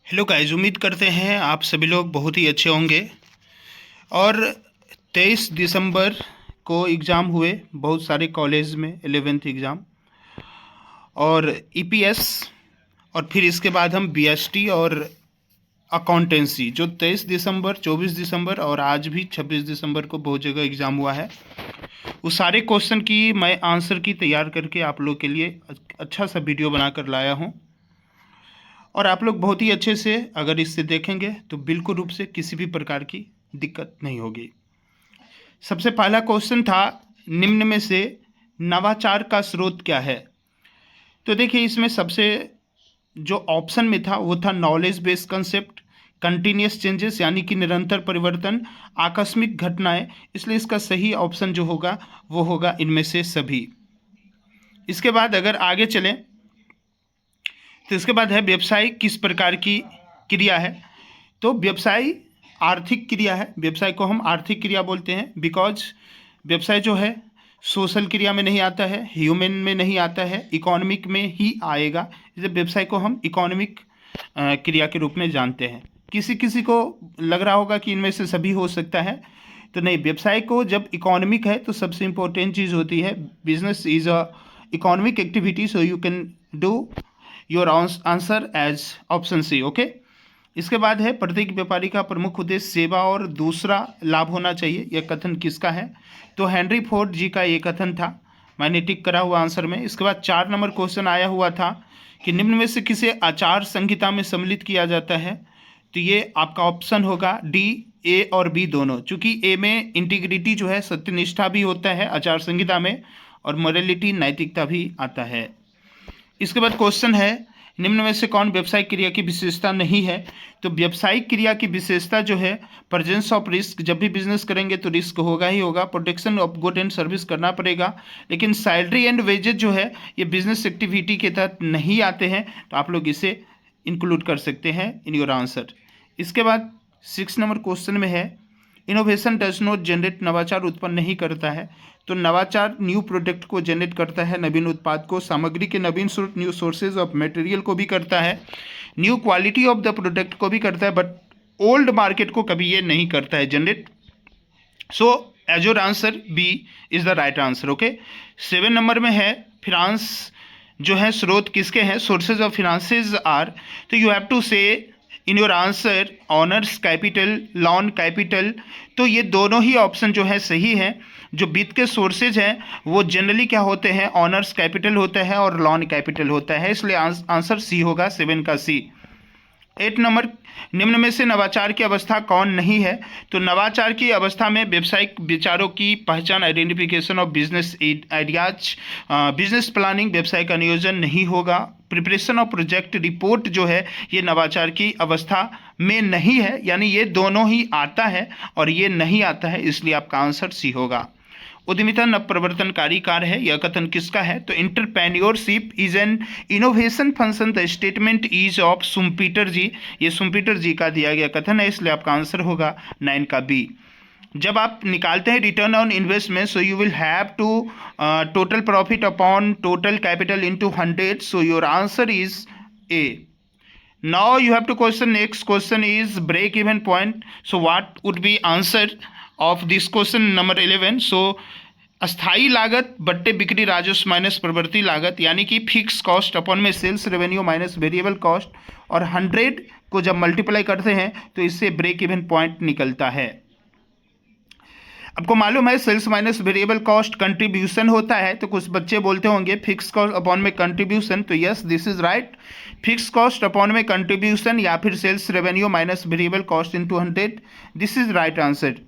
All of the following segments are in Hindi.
हेलो गाइस, उम्मीद करते हैं आप सभी लोग बहुत ही अच्छे होंगे। और 23 दिसंबर को एग्ज़ाम हुए बहुत सारे कॉलेज में 11th एग्ज़ाम और ईपीएस। और फिर इसके बाद हम बीएसटी और अकाउंटेंसी जो 23 दिसंबर, 24 दिसंबर और आज भी 26 दिसंबर को बहुत जगह एग्ज़ाम हुआ है। उस सारे क्वेश्चन की मैं आंसर की तैयार करके आप लोग के लिए अच्छा सा वीडियो बनाकर लाया हूँ। और आप लोग बहुत ही अच्छे से अगर इससे देखेंगे तो बिल्कुल रूप से किसी भी प्रकार की दिक्कत नहीं होगी। सबसे पहला क्वेश्चन था, निम्न में से नवाचार का स्रोत क्या है? तो देखिए, इसमें सबसे जो ऑप्शन में था वो था knowledge based concept, continuous changes यानी कि निरंतर परिवर्तन, आकस्मिक घटनाएं। इसलिए इसका सही ऑप्शन जो होगा वो होगा इनमें से सभी। इसके बाद अगर आगे चलें तो इसके बाद है व्यवसाय किस प्रकार की क्रिया है? तो व्यवसाय आर्थिक क्रिया है। व्यवसाय को हम आर्थिक क्रिया बोलते हैं बिकॉज व्यवसाय जो है सोशल क्रिया में नहीं आता है, ह्यूमन में नहीं आता है, इकोनॉमिक में ही आएगा। इसलिए व्यवसाय को हम इकोनॉमिक क्रिया के रूप में जानते हैं। किसी किसी को लग रहा होगा कि इनमें से सभी हो सकता है, तो नहीं। व्यवसाय को जब इकोनॉमिक है तो सबसे इम्पोर्टेंट चीज़ होती है business is a economic activity, so you can do your answer as option C. Okay. इसके बाद है प्रत्येक व्यापारी का प्रमुख उद्देश्य सेवा और दूसरा लाभ होना चाहिए। यह कथन किसका है? तो हेनरी फोर्ड जी का ये कथन था। मैंने टिक करा हुआ आंसर में। इसके बाद 4 नंबर क्वेश्चन आया हुआ था कि निम्न में से किसे आचार संहिता में सम्मिलित किया जाता है? तो ये आपका ऑप्शन होगा डी, ए और बी दोनों। चूंकि ए में इंटीग्रिटी जो है सत्यनिष्ठा भी होता है आचार संहिता में, और मोरालिटी नैतिकता भी आता है। इसके बाद क्वेश्चन है, निम्न में से कौन व्यावसायिक क्रिया की विशेषता नहीं है? तो व्यावसायिक क्रिया की विशेषता जो है प्रेजेंस ऑफ रिस्क। जब भी बिजनेस करेंगे तो रिस्क होगा ही होगा। Protection of good and service करना पड़ेगा। लेकिन सैलरी एंड वेजेज जो है ये बिजनेस एक्टिविटी के तहत नहीं आते हैं, तो आप लोग इसे इंक्लूड कर सकते हैं इन योर आंसर। इसके बाद 6 नंबर क्वेश्चन में है, इनोवेशन डज नॉट जनरेट, नवाचार उत्पन्न नहीं करता है। तो नवाचार न्यू प्रोडक्ट को जनरेट करता है, नवीन उत्पाद को, सामग्री के नवीन स्रोत न्यू सोर्सेज ऑफ मटेरियल को भी करता है, new quality of the product को भी करता है, बट ओल्ड मार्केट को कभी ये नहीं करता है generate. So as your answer B is the right answer. Okay. 7 number में है, फिनांस जो है स्रोत किसके हैं? Sources of finances are. तो you have to say in your answer owners capital, loan capital. तो ये दोनों ही ऑप्शन जो है सही है। जो वित्त के सोर्सेज हैं वो जनरली क्या होते हैं? ऑनर्स कैपिटल होता है और लॉन कैपिटल होता है। इसलिए आंसर सी होगा, 7 का सी। 8 नंबर, निम्न में से नवाचार की अवस्था कौन नहीं है? तो नवाचार की अवस्था में व्यावसायिक विचारों की पहचान, identification of business ideas, business planning, व्यवसाय का नियोजन नहीं होगा। प्रिपरेशन ऑफ प्रोजेक्ट रिपोर्ट जो है ये नवाचार की अवस्था में नहीं है। यानी ये दोनों ही आता है और ये नहीं आता है, इसलिए आपका आंसर सी होगा। उद्यमिता नवप्रवर्तनकारी कार्य है, यह कथन किसका है? तो entrepreneurship is an innovation function, the statement is of Schumpeter ji. ये सुम्पीटर जी का दिया गया कथन है, इसलिए आपका आंसर होगा 9 का बी। जब आप निकालते हैं return on investment, so you will have to total profit upon total capital into 100, so your answer is A. Now you have to question, next question is break even point. So what would be answer of this question number 11? So अस्थाई लागत बट्टे बिक्री राजस्व माइनस प्रवृत्ति लागत, यानी कि फिक्स कॉस्ट अपॉन में sales revenue minus variable cost, और 100 को जब मल्टीप्लाई करते हैं तो इससे ब्रेक इवन पॉइंट निकलता है। आपको मालूम है sales minus variable cost contribution होता है, तो कुछ बच्चे बोलते होंगे फिक्स कॉस्ट अपॉन में कंट्रीब्यूशन। तो yes, this is right. Fix cost upon में कंट्रीब्यूशन या फिर sales revenue minus variable cost into 100, this is right answer.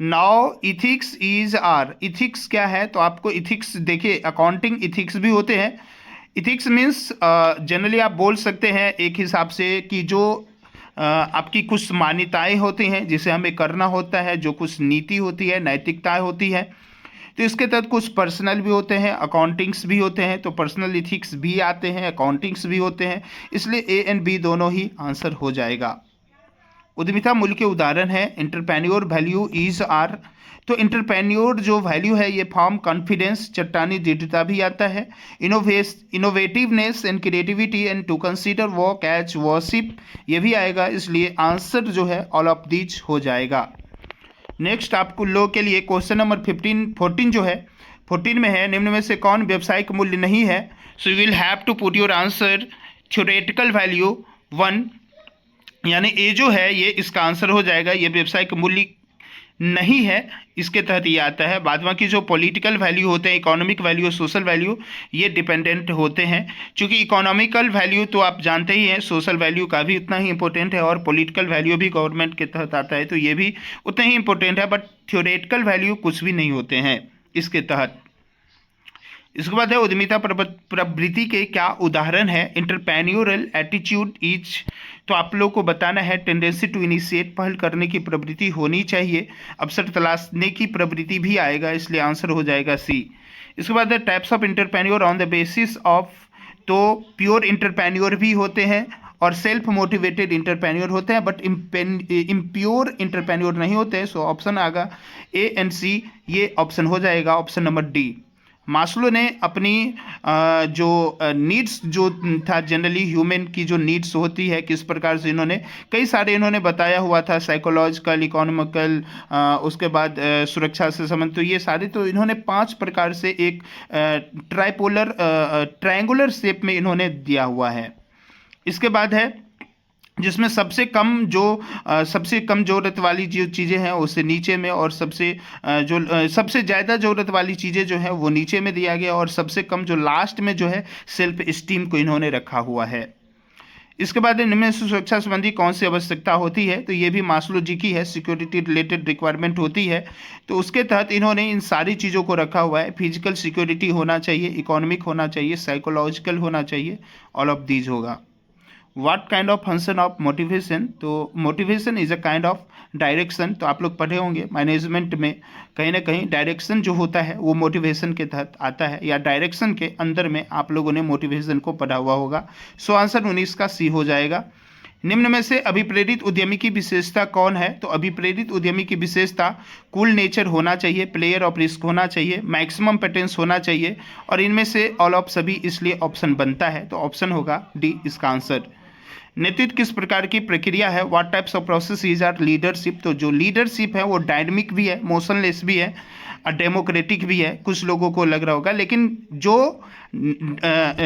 Now ethics is are. Ethics क्या है? तो आपको इथिक्स देखिए, अकाउंटिंग इथिक्स भी होते हैं। इथिक्स मीन्स जनरली आप बोल सकते हैं एक हिसाब से कि जो आपकी कुछ मान्यताएं होती हैं जिसे हमें करना होता है, जो कुछ नीति होती है, नैतिकताएं होती है, तो इसके तहत कुछ पर्सनल भी होते हैं, अकाउंटिंग्स भी होते हैं। तो पर्सनल इथिक्स भी आते हैं, अकाउंटिंग्स भी होते हैं, इसलिए ए एंड बी दोनों ही आंसर हो जाएगा। उद्यमिता मूल्य के उदाहरण है एंटरप्रेन्योर वैल्यू इज आर। तो इंटरप्रेन्योर जो वैल्यू है ये फॉर्म कॉन्फिडेंस, चट्टानी दृढ़ता भी आता है, innovativeness and creativity and to consider work as worship ये भी आएगा, इसलिए आंसर जो है ऑल ऑफ दीज हो जाएगा। नेक्स्ट आपको लोगों के लिए क्वेश्चन नंबर 14 जो है 14 में है, निम्न में से कौन व्यावसायिक मूल्य नहीं है? So you will have to put your answer theoretical value 1, यानी ए जो है ये इसका आंसर हो जाएगा, ये व्यावसायिक मूल्य नहीं है, इसके तहत ये आता है। बाद बाकी जो पॉलिटिकल वैल्यू होते हैं, इकोनॉमिक वैल्यू, सोशल वैल्यू, ये डिपेंडेंट होते हैं। क्योंकि इकोनॉमिकल वैल्यू तो आप जानते ही हैं, सोशल वैल्यू का भी उतना ही इंपॉर्टेंट है, और पॉलिटिकल वैल्यू भी गवर्नमेंट के तहत आता है तो ये भी उतना ही इंपॉर्टेंट है, बट थ्योरेटिकल वैल्यू कुछ भी नहीं होते हैं इसके तहत। इसके बाद है उद्यमिता प्रवृत्ति के क्या उदाहरण है? इंटरप्रेन्योरल एटीट्यूड इज, तो आप लोग को बताना है टेंडेंसी टू इनिशिएट, पहल करने की प्रवृत्ति होनी चाहिए, अवसर तलाशने की प्रवृत्ति भी आएगा, इसलिए आंसर हो जाएगा सी। इसके बाद है types of entrepreneur on the basis of, तो प्योर इंटरप्रेन्योर भी होते हैं और सेल्फ मोटिवेटेड इंटरप्रेन्योर होते हैं, बट इम्प्योर इंटरप्रेन्योर नहीं होते हैं। सो ऑप्शन आएगा ए एंड सी, ये ऑप्शन हो जाएगा ऑप्शन नंबर डी। मास्लो ने अपनी जो नीड्स जो था, जनरली ह्यूमन की जो नीड्स होती है, किस प्रकार से इन्होंने कई सारे इन्होंने बताया हुआ था, साइकोलॉजिकल, इकोनॉमिकल, उसके बाद सुरक्षा से संबंधित, तो ये सारे तो इन्होंने 5 प्रकार से एक ट्रायंगुलर शेप में इन्होंने दिया हुआ है। इसके बाद है जिसमें सबसे कम ज़रूरत वाली जो चीज़ें हैं उससे नीचे में, और सबसे ज़्यादा ज़रूरत वाली चीज़ें जो हैं वो नीचे में दिया गया, और सबसे कम जो लास्ट में जो है सेल्फ स्टीम को इन्होंने रखा हुआ है। इसके बाद निम्न से सुरक्षा संबंधी कौन सी आवश्यकता होती है? तो ये भी मास्लो जी की है, सिक्योरिटी रिलेटेड रिक्वायरमेंट होती है, तो उसके तहत इन्होंने इन सारी चीज़ों को रखा हुआ है। फिजिकल सिक्योरिटी होना चाहिए, इकोनॉमिक होना चाहिए, साइकोलॉजिकल होना चाहिए, ऑल ऑफ दीज होगा। What kind of function of motivation? तो motivation is a kind of direction, तो आप लोग पढ़े होंगे मैनेजमेंट में कहीं ना कहीं डायरेक्शन जो होता है वो मोटिवेशन के तहत आता है, या डायरेक्शन के अंदर में आप लोगों ने मोटिवेशन को पढ़ा हुआ होगा। सो आंसर 19 का सी हो जाएगा। निम्न में से अभिप्रेरित उद्यमी की विशेषता कौन है? तो अभिप्रेरित उद्यमी की विशेषता कूल नेचर होना चाहिए, प्लेयर ऑफ रिस्क होना चाहिए, मैक्सिमम पेटेंस होना चाहिए, और इनमें से ऑल ऑफ सभी, इसलिए ऑप्शन बनता है, तो ऑप्शन होगा डी इसका आंसर। नेतृत्व किस प्रकार की प्रक्रिया है? What types of process is are leadership? तो जो लीडरशिप है वो डायनेमिक भी है, मोशनलेस भी है, और डेमोक्रेटिक भी है। कुछ लोगों को लग रहा होगा, लेकिन जो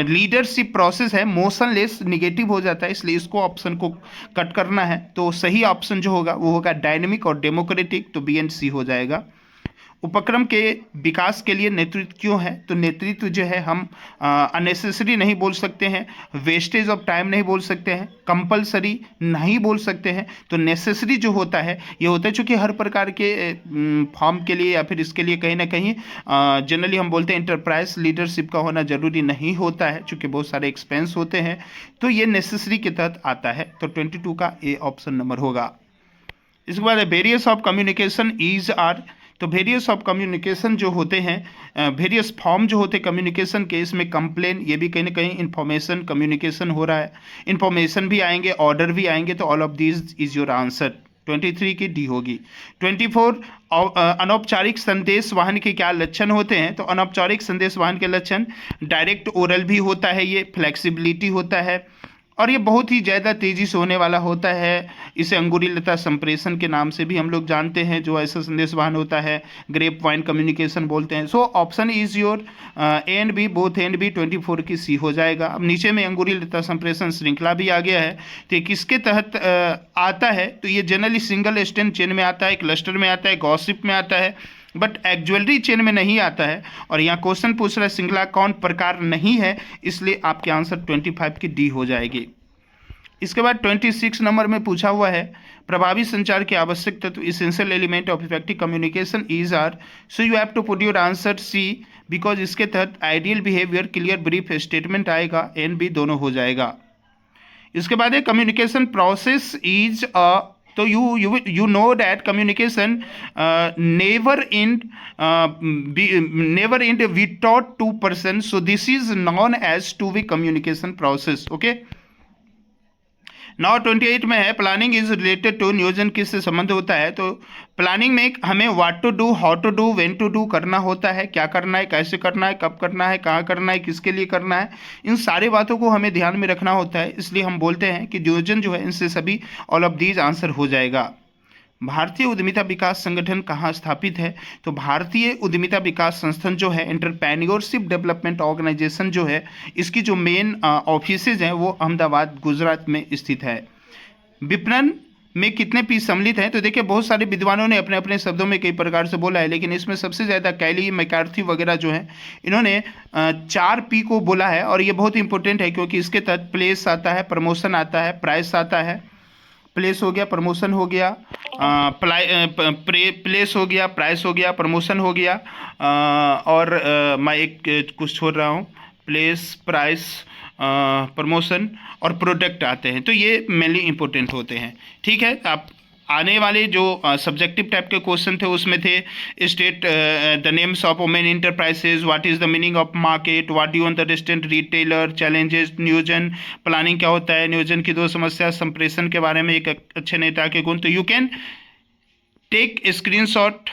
लीडरशिप प्रोसेस है मोशनलेस निगेटिव हो जाता है, इसलिए इसको ऑप्शन को कट करना है, तो सही ऑप्शन जो होगा वो होगा डायनेमिक और डेमोक्रेटिक, तो बी एंड सी हो जाएगा। उपक्रम के विकास के लिए नेतृत्व क्यों है? तो नेतृत्व जो है हम अननेसेसरी नहीं बोल सकते हैं, वेस्टेज ऑफ टाइम नहीं बोल सकते हैं, कंपलसरी नहीं बोल सकते हैं, तो नेसेसरी जो होता है ये होता है, चूँकि हर प्रकार के फॉर्म के लिए या फिर इसके लिए कहीं ना कहीं जनरली हम बोलते हैं इंटरप्राइज लीडरशिप का होना जरूरी नहीं होता है, चूँकि बहुत सारे एक्सपेंस होते हैं, तो ये नेसेसरी के तहत आता है, तो 22 का ए ऑप्शन नंबर होगा। इसके बाद various of communication is are, तो वेरियस ऑफ कम्युनिकेशन जो होते हैं, वेरियस फॉर्म जो होते हैं कम्युनिकेशन के, इसमें कंप्लेन, ये भी कहीं ना कहीं इन्फॉर्मेशन कम्युनिकेशन हो रहा है, इन्फॉर्मेशन भी आएंगे, ऑर्डर भी आएंगे, तो all of this is your answer. 23 की डी होगी। 24 अनौपचारिक संदेश वाहन के क्या लक्षण होते हैं? तो अनौपचारिक संदेश वाहन के लक्षण डायरेक्ट ओरल भी होता है, ये फ्लेक्सिबिलिटी होता है, और ये बहुत ही ज़्यादा तेज़ी से होने वाला होता है। इसे अंगुरी लता संप्रेषण के नाम से भी हम लोग जानते हैं, जो ऐसा संदेश वाहन होता है, ग्रेप वाइन कम्युनिकेशन बोलते हैं। So option is your A and B, both and B, 24 की सी हो जाएगा। अब नीचे में अंगुरी लता संप्रेषण श्रृंखला भी आ गया है, तो ये किसके तहत आता है? तो ये जनरली सिंगल स्टैंड चेन में आता है, क्लस्टर में आता है, गॉसिप में आता है, बट एक्चुअली चेन में नहीं आता है। और यहाँ क्वेश्चन पूछ रहा है श्रृंखला कौन प्रकार नहीं है, इसलिए आपके आंसर 25 की डी हो जाएगी। इसके बाद 26 नंबर में पूछा हुआ है प्रभावी संचार की आवश्यक तत्व, essential element of effective communication is are, so you have to put your answer C, because इसके तहत ideal behaviour, clear brief statement आएगा, एन बी दोनों हो जाएगा। इसके बाद है कम्युनिकेशन प्रोसेस इज अ, तो you know that communication never end without two persons, so this is known as two-way communication process. Okay, 9 28 में है, प्लानिंग इज रिलेटेड टू, नियोजन किससे संबंध होता है? तो प्लानिंग में हमें what to do, how to do, when to do करना होता है, क्या करना है, कैसे करना है, कब करना है, कहाँ करना है, किसके लिए करना है, इन सारी बातों को हमें ध्यान में रखना होता है। इसलिए हम बोलते हैं कि नियोजन जो है इनसे सभी ऑल ऑफ दीज आंसर हो जाएगा। भारतीय उद्यमिता विकास संगठन कहाँ स्थापित है? तो भारतीय उद्यमिता विकास संस्थान जो है, एंटरप्रेन्योरशिप डेवलपमेंट ऑर्गेनाइजेशन जो है, इसकी जो मेन ऑफिसेज हैं वो अहमदाबाद गुजरात में स्थित है। विपणन में कितने पी सम्मिलित हैं? तो देखिए बहुत सारे विद्वानों ने अपने अपने शब्दों में कई प्रकार से बोला है, लेकिन इसमें सबसे ज़्यादा कैली, मैकार्थी वगैरह जो हैं, इन्होंने 4 P को बोला है। और ये बहुत इंपॉर्टेंट है क्योंकि इसके तहत प्लेस आता है, प्रमोशन आता है, प्राइस आता है। प्लेस हो गया, प्रमोशन हो गया, प्लेस हो गया, प्राइस हो गया, प्रमोशन हो गया, और मैं एक कुछ छोड़ रहा हूँ, प्लेस, प्राइस, प्रमोशन और प्रोडक्ट आते हैं। तो ये मेनली इंपॉर्टेंट होते हैं। ठीक है, आप आने वाले जो सब्जेक्टिव टाइप के क्वेश्चन थे उसमें थे state the names of women enterprises, what is the meaning of market, what do you understand retailer, challenges, नियोजन, प्लानिंग क्या होता है, नियोजन की 2 समस्या, संप्रेषण के बारे में, एक अच्छे नेता के गुण। तो यू कैन टेक स्क्रीनशॉट